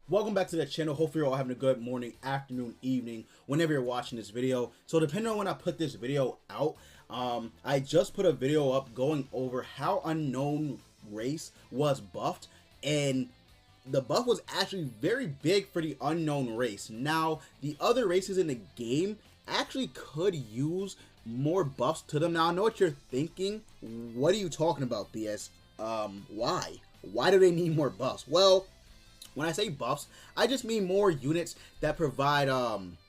Welcome back to the channel. Hopefully you're all having a good morning, afternoon, evening, whenever you're watching this video. So depending on when I put this video out, I just put a video up going over how unknown race was buffed, and the buff was actually very big for the unknown race. Now, the other races in the game actually could use more buffs to them. Now, I know what you're thinking. What are you talking about, BS? Why? Why do they need more buffs? Well, when I say buffs, I just mean more units that provide,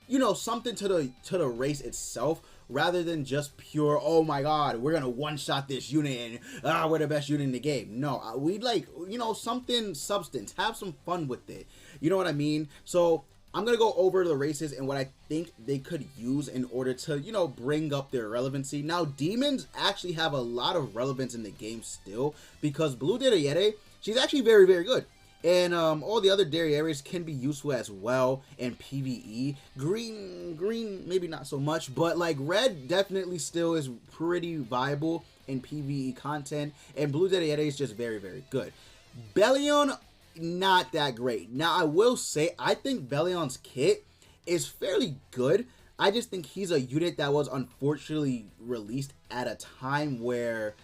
you know, something to the race itself, rather than just pure, oh my god, we're gonna one-shot this unit and we're the best unit in the game. No, we'd like, you know, something substance, have some fun with it. You know what I mean? So I'm gonna go over the races and what I think they could use in order to, you know, bring up their relevancy. Now, demons actually have a lot of relevance in the game still, because Blue Dariere, she's actually very, very good. And all the other Darieres can be useful as well in PvE. Green, maybe not so much, but like red definitely still is pretty viable in PvE content. And Blue Dariere is just very, very good. Bellion, not that great. Now, I will say, I think Bellion's kit is fairly good. I just think he's a unit that was unfortunately released at a time where,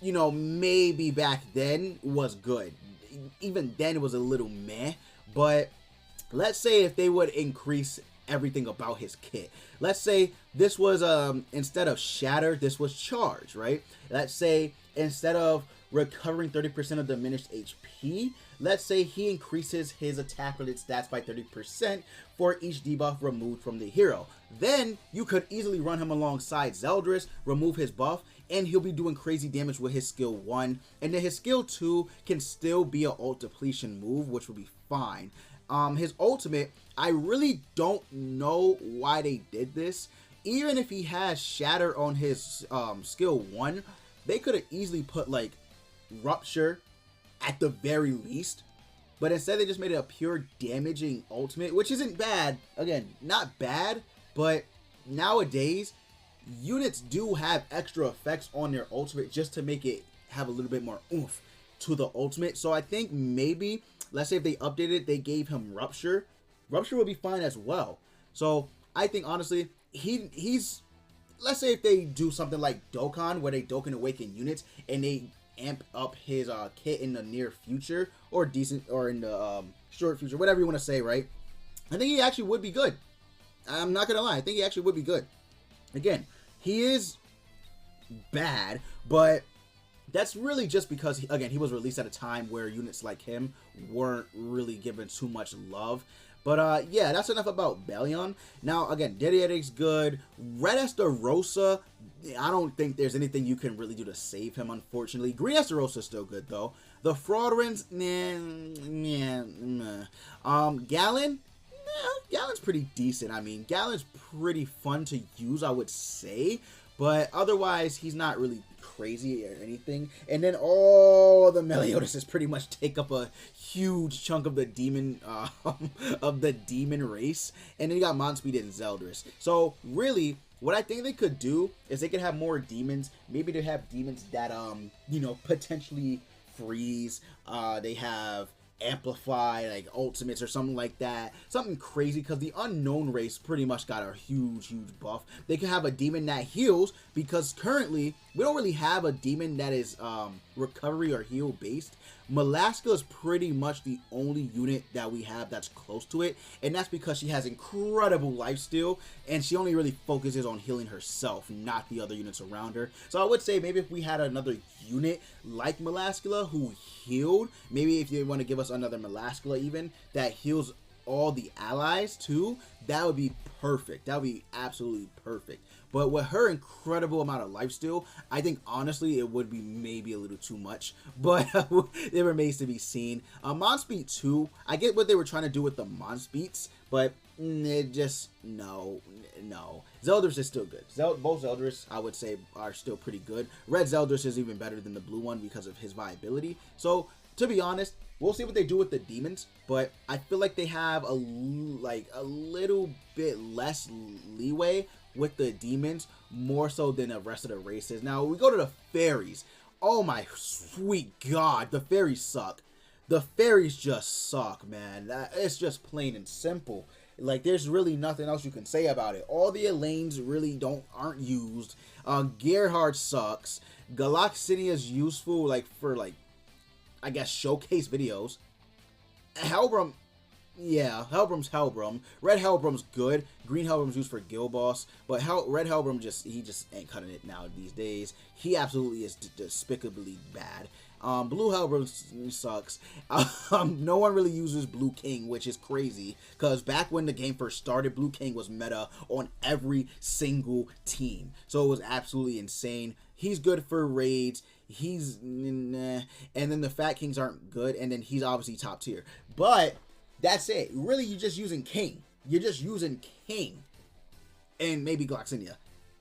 you know, maybe back then was good. Even then it was a little meh, but let's say if they would increase everything about his kit. Let's say this was instead of shatter, this was charge, right? Let's say instead of recovering 30% of diminished HP, let's say he increases his attack related stats by 30% for each debuff removed from the hero. Then you could easily run him alongside Zeldris, remove his buff, and he'll be doing crazy damage with his skill 1. And then his skill 2 can still be an ult depletion move, which will be fine. His ultimate, I really don't know why they did this. Even if he has shatter on his skill 1, they could have easily put like rupture at the very least, but instead they just made it a pure damaging ultimate, which isn't bad. Again, not bad, but nowadays units do have extra effects on their ultimate just to make it have a little bit more oomph to the ultimate. So I think maybe, let's say if they updated, they gave him rupture would be fine as well. So I think honestly he's, let's say if they do something like Dokkan, where they Dokkan awaken units and they amp up his kit in the near future, or decent, or in the short future, whatever you want to say, right? I think he actually would be good. I'm not gonna lie, I think he actually would be good. Again, he is bad, but that's really just because again, he was released at a time where units like him weren't really given too much love. But yeah, that's enough about Bellion. Now again, Didier's good. Red Estarossa, I don't think there's anything you can really do to save him, unfortunately. Green Estarossa is still good though. The Fraudrins, Gallon, Gallon's pretty decent. I mean, Gallon's pretty fun to use, I would say, but otherwise he's not really crazy or anything. And then all the Meliodas pretty much take up a huge chunk of the demon race. And then you got Monspeed and Zeldris. So really, what I think they could do is they could have more demons. Maybe they have demons that you know, potentially freeze. They have amplify, like ultimates or something like that, something crazy, because the unknown race pretty much got a huge buff. They could have a demon that heals, because currently we don't really have a demon that is recovery or heal based. Melaska is pretty much the only unit that we have that's close to it, and that's because she has incredible lifesteal and she only really focuses on healing herself, not the other units around her. So I would say maybe if we had another unit like Melaskula who healed, maybe if you want to give us another Melaskula even that heals all the allies too, that would be perfect. That would be absolutely perfect. But with her incredible amount of lifesteal, I think honestly it would be maybe a little too much, but it remains to be seen. Monspeed 2, I get what they were trying to do with the Monspeeds, but it just, no. Zeldris is still good. Both Zeldris, I would say, are still pretty good. Red Zeldris is even better than the blue one because of his viability. So, to be honest, we'll see what they do with the demons, but I feel like they have a little bit less leeway with the demons, more so than the rest of the races. Now we go to the fairies. Oh my sweet god, the fairies suck. The fairies just suck, man. It's just plain and simple. Like, there's really nothing else you can say about it. All the Elaines really aren't used. Gerhard sucks. Galaxinia is useful, like, for, like, I guess, showcase videos. Hellbrum, yeah, Hellbrum's Hellbrum. Red Hellbrum's good. Green Hellbrum's used for Guild Boss. But Red Hellbrum he just ain't cutting it now these days. He absolutely is despicably bad. Blue Hellbrum sucks. No one really uses Blue King, which is crazy, because back when the game first started, Blue King was meta on every single team. So it was absolutely insane. He's good for raids. He's nah. And then the Fat Kings aren't good, and then he's obviously top tier. But that's it. Really, you're just using King. You're just using King. And maybe Gloxinia,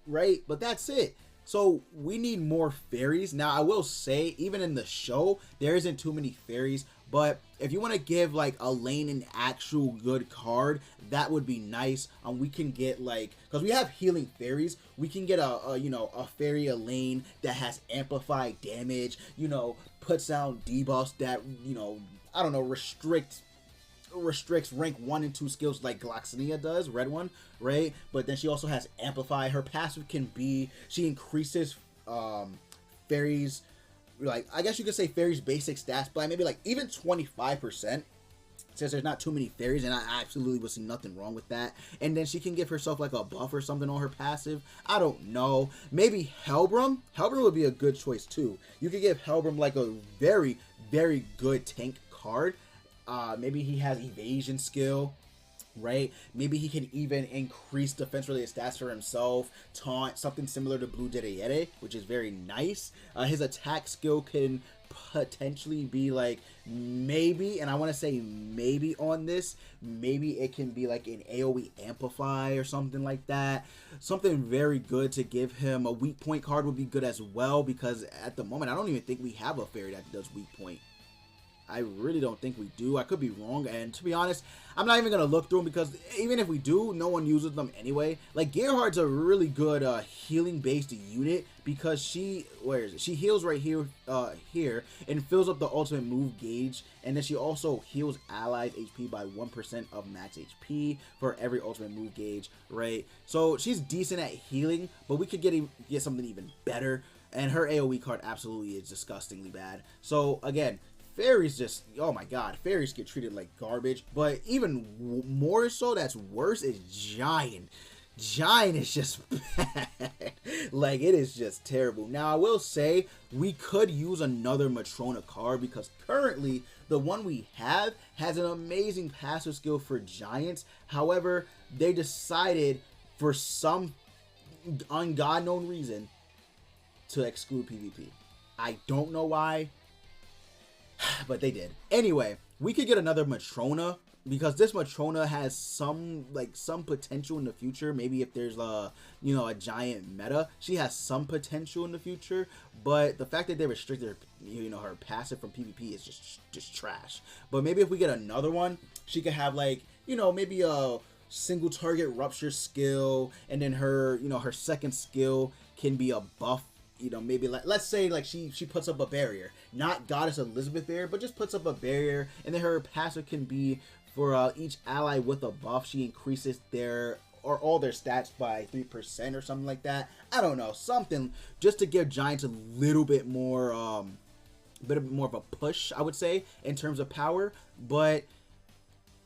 right? But that's it. So we need more fairies. Now, I will say, even in the show, there isn't too many fairies. But if you want to give, like, a lane an actual good card, that would be nice. We can get, like, because we have healing fairies, we can get a fairy Elaine that has amplified damage, puts down debuffs that, I don't know, restricts rank 1 and 2 skills like Gloxinia does, red one, right? But then she also has amplify. Her passive can be, she increases fairies, like, I guess you could say fairies basic stats by maybe like even 25%, since there's not too many fairies, and I absolutely would see nothing wrong with that. And then she can give herself like a buff or something on her passive. I don't know. Maybe Hellbrum would be a good choice too. You could give Hellbrum like a very, very good tank card. Maybe he has evasion skill, right? Maybe he can even increase defense related stats for himself, taunt, something similar to Blue Dedeyede, which is very nice. His attack skill can potentially be like, maybe, and I want to say maybe on this, maybe it can be like an AoE amplify or something like that. Something very good to give him. A weak point card would be good as well, because at the moment I don't even think we have a fairy that does weak point. I really don't think we do. I could be wrong, and to be honest, I'm not even going to look through them, because even if we do, no one uses them anyway. Like, Gerhard's a really good healing-based unit, because she heals right here, and fills up the ultimate move gauge, and then she also heals allies HP by 1% of max HP for every ultimate move gauge, right? So she's decent at healing, but we could get something even better, and her AoE card absolutely is disgustingly bad. So, again, fairies just, oh my god, fairies get treated like garbage. But even more so, that's worse, is Giant. Giant is just bad. Like, it is just terrible. Now, I will say, we could use another Matrona card, because currently, the one we have has an amazing passive skill for Giants. However, they decided, for some unknown reason, to exclude PvP. I don't know why, but they did. Anyway, we could get another Matrona, because this Matrona has some potential in the future. Maybe if there's a giant meta, she has some potential in the future. But the fact that they restricted her, her passive from PvP is just trash. But maybe if we get another one, she could have like, maybe a single target rupture skill, and then her, her second skill can be a buff. Maybe let's say like she puts up a barrier, not Goddess Elizabeth barrier, but just puts up a barrier, and then her passive can be for each ally with a buff, she increases all their stats by 3% or something like that. I don't know, something just to give Giants a little bit more, of a push, I would say, in terms of power. But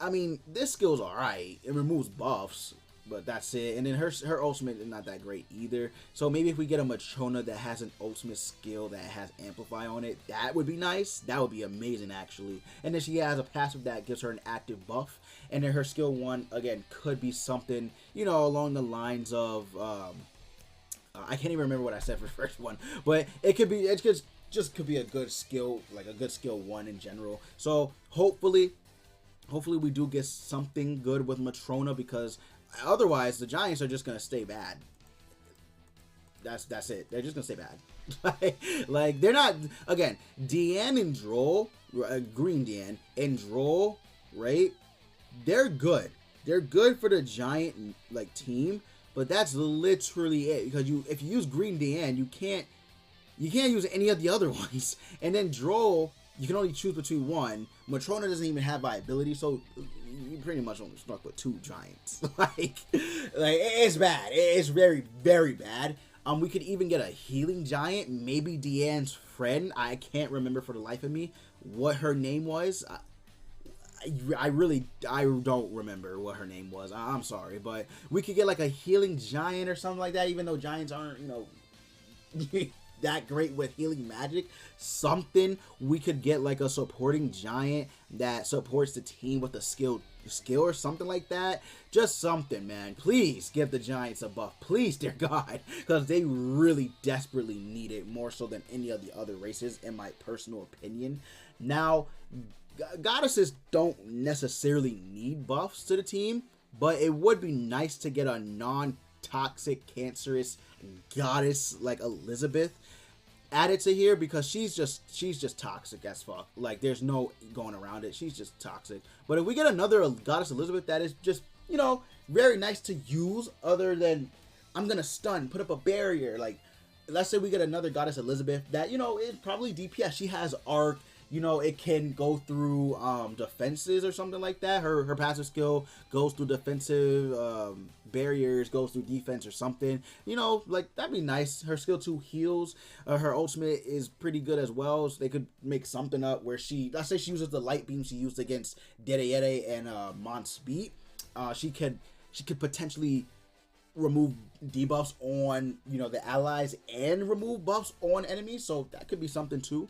I mean, this skill's alright. It removes buffs, but that's it. And then her ultimate is not that great either. So maybe if we get a Matrona that has an ultimate skill that has amplify on it, that would be nice. That would be amazing, actually. And then she has a passive that gives her an active buff. And then her skill 1, again, could be something, along the lines of, I can't even remember what I said for the first one, but it could be, just could be a good skill, like a good skill 1 in general. So hopefully we do get something good with Matrona, because otherwise, the Giants are just going to stay bad. That's it. They're just going to stay bad. like, they're not... Again, Deanne and Droll, Green Deanne, and Droll, right? They're good. They're good for the Giant, like, team, but that's literally it. Because if you use Green Deanne, you can't use any of the other ones. And then Droll, you can only choose between one. Matrona doesn't even have viability, so you pretty much only stuck with 2 giants. like it's bad. It's very, very bad. We could even get a healing giant, maybe Deanne's friend. I can't remember for the life of me what her name was. I don't remember what her name was. I'm sorry, but we could get like a healing giant or something like that, even though giants aren't, you know, that great with healing magic. Something we could get like a supporting giant that supports the team with a skill or something like that. Just something, man. Please give the giants a buff, please, dear God, because they really desperately need it, more so than any of the other races, in my personal opinion. Now, goddesses don't necessarily need buffs to the team, but it would be nice to get a non-toxic cancerous goddess like Elizabeth added to here, because she's just toxic as fuck. Like, there's no going around it. She's just toxic. But if we get another goddess Elizabeth that is just, you know, very nice to use, other than I'm gonna stun, put up a barrier, like let's say we get another goddess Elizabeth that, you know, is probably DPS. She has arc, you know, it can go through defenses or something like that. Her passive skill goes through defensive barriers, goes through defense or something. You know, like, that'd be nice. Her skill 2 heals. Her ultimate is pretty good as well. So they could make something up where she, let's say she uses the light beam she used against Dede and Monspeed. She could potentially remove debuffs on, you know, the allies and remove buffs on enemies. So that could be something too.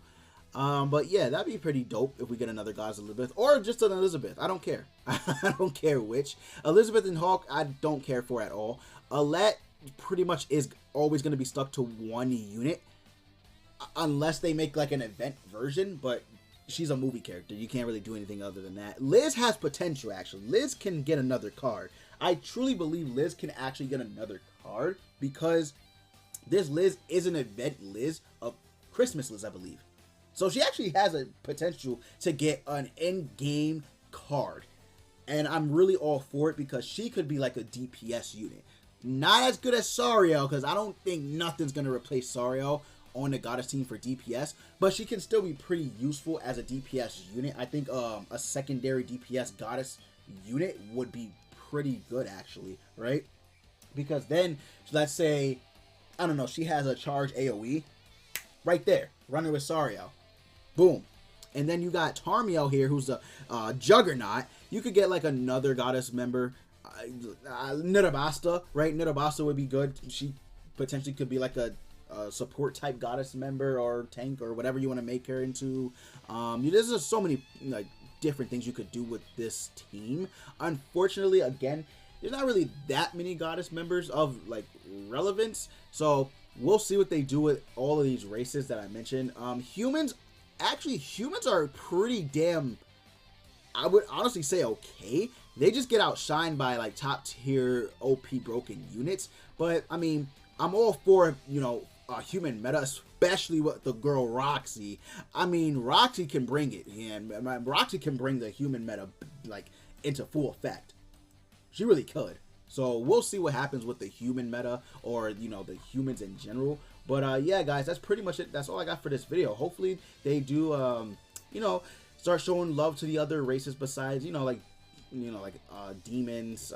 But yeah, that'd be pretty dope if we get another goddess Elizabeth, or just an Elizabeth. I don't care. I don't care which. Elizabeth and Hawk, I don't care for at all. Alette pretty much is always going to be stuck to 1 unit, unless they make like an event version, but she's a movie character. You can't really do anything other than that. Liz has potential, actually. Liz can get another card. I truly believe Liz can actually get another card, because this Liz is an event Liz, a Christmas Liz, I believe. So she actually has a potential to get an in-game card. And I'm really all for it, because she could be like a DPS unit. Not as good as Sariel, because I don't think nothing's going to replace Sariel on the goddess team for DPS. But she can still be pretty useful as a DPS unit. I think a secondary DPS goddess unit would be pretty good, actually, right? Because then, let's say, I don't know, she has a charge AoE. Right there, running with Sariel. Boom. And then you got Tarmiel here, who's a juggernaut. You could get like another goddess member, Nidabasta, right? Nidabasta would be good. She potentially could be like a support type goddess member, or tank, or whatever you want to make her into. There's just so many like different things you could do with this team. Unfortunately, again, there's not really that many goddess members of like relevance. So we'll see what they do with all of these races that I mentioned. Humans are pretty damn, I would honestly say, okay. They just get outshined by like top tier OP broken units. But I mean, I'm all for, you know, human meta, especially with the girl Roxy. I mean, Roxy can bring it, and Roxy can bring the human meta like into full effect. She really could. So we'll see what happens with the human meta, or, you know, the humans in general. But yeah, guys, that's pretty much it. That's all I got for this video. Hopefully they do, you know, start showing love to the other races besides, you know, like demons,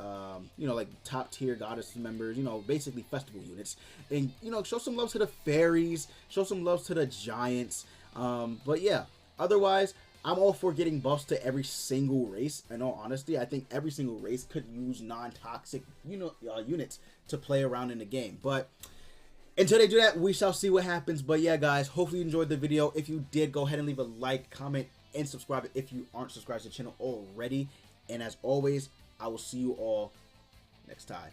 you know, like top tier goddess members, you know, basically festival units, and, you know, show some love to the fairies, show some love to the giants. But yeah, otherwise, I'm all for getting buffs to every single race. In all honesty, I think every single race could use non-toxic, you know, units to play around in the game. But until they do that, we shall see what happens. But yeah, guys, hopefully you enjoyed the video. If you did, go ahead and leave a like, comment, and subscribe if you aren't subscribed to the channel already. And as always, I will see you all next time.